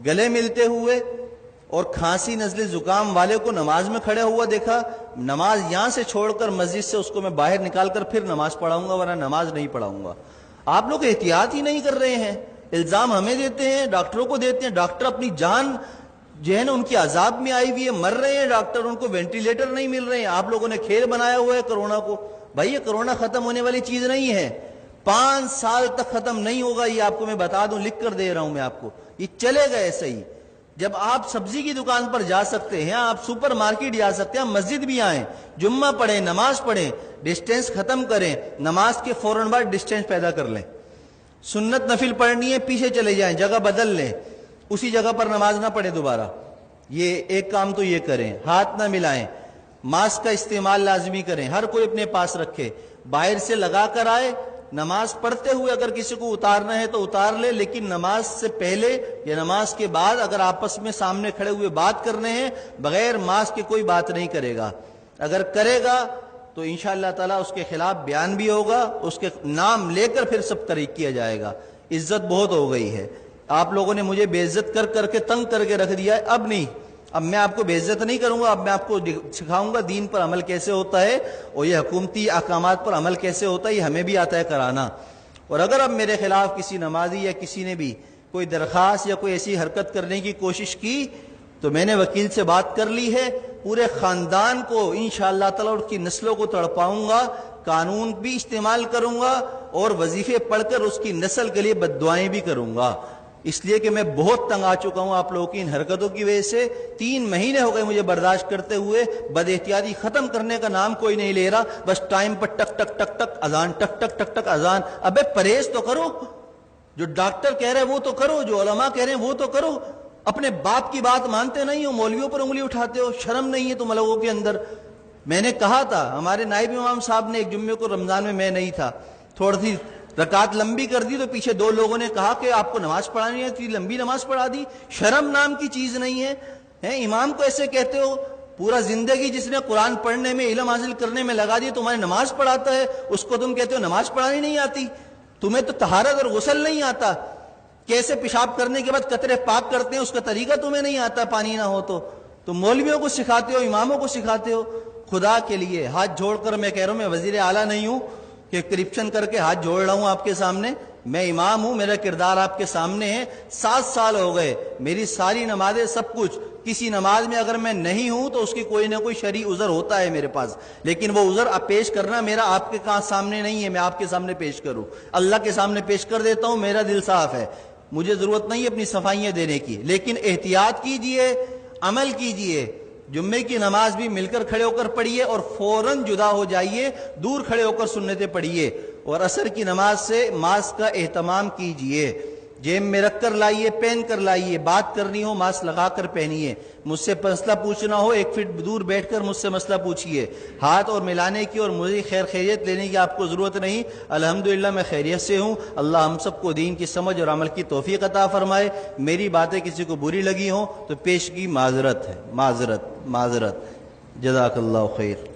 گلے ملتے ہوئے اور کھانسی نزلے زکام والے کو نماز میں کھڑے ہوا دیکھا، نماز یہاں سے چھوڑ کر مسجد سے اس کو میں باہر نکال کر پھر نماز پڑھاؤں گا، ورنہ نماز نہیں پڑھاؤں گا۔ آپ لوگ احتیاط ہی نہیں کر رہے ہیں، الزام ہمیں دیتے ہیں، ڈاکٹروں کو دیتے ہیں، ڈاکٹر اپنی جان جو ہے نا ان کی عذاب میں آئی ہوئی ہے، مر رہے ہیں ڈاکٹر، ان کو وینٹیلیٹر نہیں مل رہے ہیں۔ آپ لوگوں نے کھیل بنایا ہوا ہے کرونا کو۔ بھائی یہ کرونا ختم ہونے والی چیز نہیں ہے، 5 سال تک ختم نہیں ہوگا، یہ آپ کو میں بتا دوں، لکھ کر دے رہا ہوں میں آپ کو، یہ چلے گا ایسا ہی۔ جب آپ سبزی کی دکان پر جا سکتے ہیں، آپ سپر مارکیٹ جا سکتے ہیں، مسجد بھی آئیں، جمعہ پڑھیں، نماز پڑھیں، ڈسٹینس ختم کریں، نماز کے فوراً بعد ڈسٹینس پیدا کر لیں۔ سنت نفل پڑھنی ہے، پیچھے چلے جائیں، جگہ بدل لیں، اسی جگہ پر نماز نہ پڑھیں دوبارہ۔ یہ ایک کام تو یہ کریں، ہاتھ نہ ملائیں، ماسک کا استعمال لازمی کریں، ہر کوئی اپنے پاس رکھے، باہر سے لگا کر آئے، نماز پڑھتے ہوئے اگر کسی کو اتارنا ہے تو اتار لے، لیکن نماز سے پہلے یا نماز کے بعد اگر آپس میں سامنے کھڑے ہوئے بات کرنے ہیں، بغیر ماسک کے کوئی بات نہیں کرے گا۔ اگر کرے گا تو انشاءاللہ تعالیٰ اس کے خلاف بیان بھی ہوگا، اس کے نام لے کر پھر سب طریق کیا جائے گا۔ عزت بہت ہو گئی ہے، آپ لوگوں نے مجھے بے عزت کر کے تنگ کر کے رکھ دیا ہے، اب نہیں، اب میں آپ کو بے عزت نہیں کروں گا، اب میں آپ کو سکھاؤں گا دین پر عمل کیسے ہوتا ہے، اور یہ حکومتی احکامات پر عمل کیسے ہوتا ہے، یہ ہمیں بھی آتا ہے کرانا۔ اور اگر اب میرے خلاف کسی نمازی یا کسی نے بھی کوئی درخواست یا کوئی ایسی حرکت کرنے کی کوشش کی تو میں نے وکیل سے بات کر لی ہے، پورے خاندان کو انشاءاللہ تعالی اور کی نسلوں کو تڑپاؤں گا، قانون بھی استعمال کروں گا، اور وظیفے پڑھ کر اس کی نسل کے لیے بد دعائیں بھی کروں گا، اس لیے کہ میں بہت تنگ آ چکا ہوں آپ لوگوں کی ان حرکتوں کی وجہ سے۔ 3 مہینے ہو گئے مجھے برداشت کرتے ہوئے، بد احتیاطی ختم کرنے کا نام کوئی نہیں لے رہا، بس ٹائم پر ٹک ٹک ٹک ٹک اذان، ٹک ٹک ٹک ٹک اذان۔ ابے پرہیز تو کرو، جو ڈاکٹر کہہ رہے ہیں وہ تو کرو، جو علماء کہہ رہے ہیں وہ تو کرو، اپنے باپ کی بات مانتے نہیں ہو، مولویوں پر انگلی اٹھاتے ہو، شرم نہیں ہے تم لوگوں کے اندر۔ میں نے کہا تھا، ہمارے نائب امام صاحب نے ایک جمعے کو رمضان میں نہیں تھا، تھوڑی سی رکعت لمبی کر دی تو پیچھے 2 لوگوں نے کہا کہ آپ کو نماز پڑھانی ہے، لمبی نماز پڑھا دی، شرم نام کی چیز نہیں ہے، امام کو ایسے کہتے ہو؟ پورا زندگی جس نے قرآن پڑھنے میں، علم حاصل کرنے میں لگا دی، تمہاری نماز پڑھاتا ہے، اس کو تم کہتے ہو نماز پڑھانی نہیں آتی؟ تمہیں تو طہارت اور غسل نہیں آتا، کیسے پیشاب کرنے کے بعد قطرے پاک کرتے ہیں اس کا طریقہ تمہیں نہیں آتا، پانی نہ ہو تو تم مولویوں کو سکھاتے ہو، اماموں کو سکھاتے ہو۔ خدا کے لیے ہاتھ جوڑ کر میں کہہ رہا ہوں، میں وزیر اعلیٰ نہیں ہوں کہ کرپشن کر کے ہاتھ جوڑ رہا ہوں آپ کے سامنے، میں امام ہوں، میرا کردار آپ کے سامنے ہے۔ 7 سال ہو گئے، میری ساری نمازیں، سب کچھ، کسی نماز میں اگر میں نہیں ہوں تو اس کی کوئی نہ کوئی شرعی عذر ہوتا ہے میرے پاس، لیکن وہ عذر پیش کرنا میرا آپ کے سامنے نہیں ہے، میں آپ کے سامنے پیش کروں، اللہ کے سامنے پیش کر دیتا ہوں، میرا دل صاف ہے، مجھے ضرورت نہیں ہے اپنی صفائیاں دینے کی، لیکن احتیاط کیجئے، عمل کیجئے۔ جمعے کی نماز بھی مل کر کھڑے ہو کر پڑھیے اور فوراً جدا ہو جائیے، دور کھڑے ہو کر سنتیں پڑھیے، اور عصر کی نماز سے ماسک کا اہتمام کیجئے، جیب میں رکھ کر لائیے، پہن کر لائیے، بات کرنی ہو ماسک لگا کر پہنیے، مجھ سے مسئلہ پوچھنا ہو 1 فٹ دور بیٹھ کر مجھ سے مسئلہ پوچھیے، ہاتھ اور ملانے کی اور مجھے خیریت لینے کی آپ کو ضرورت نہیں، الحمدللہ میں خیریت سے ہوں۔ اللہ ہم سب کو دین کی سمجھ اور عمل کی توفیق عطا فرمائے۔ میری باتیں کسی کو بری لگی ہوں تو پیشگی معذرت ہے، معذرت، جزاک اللہ خیر۔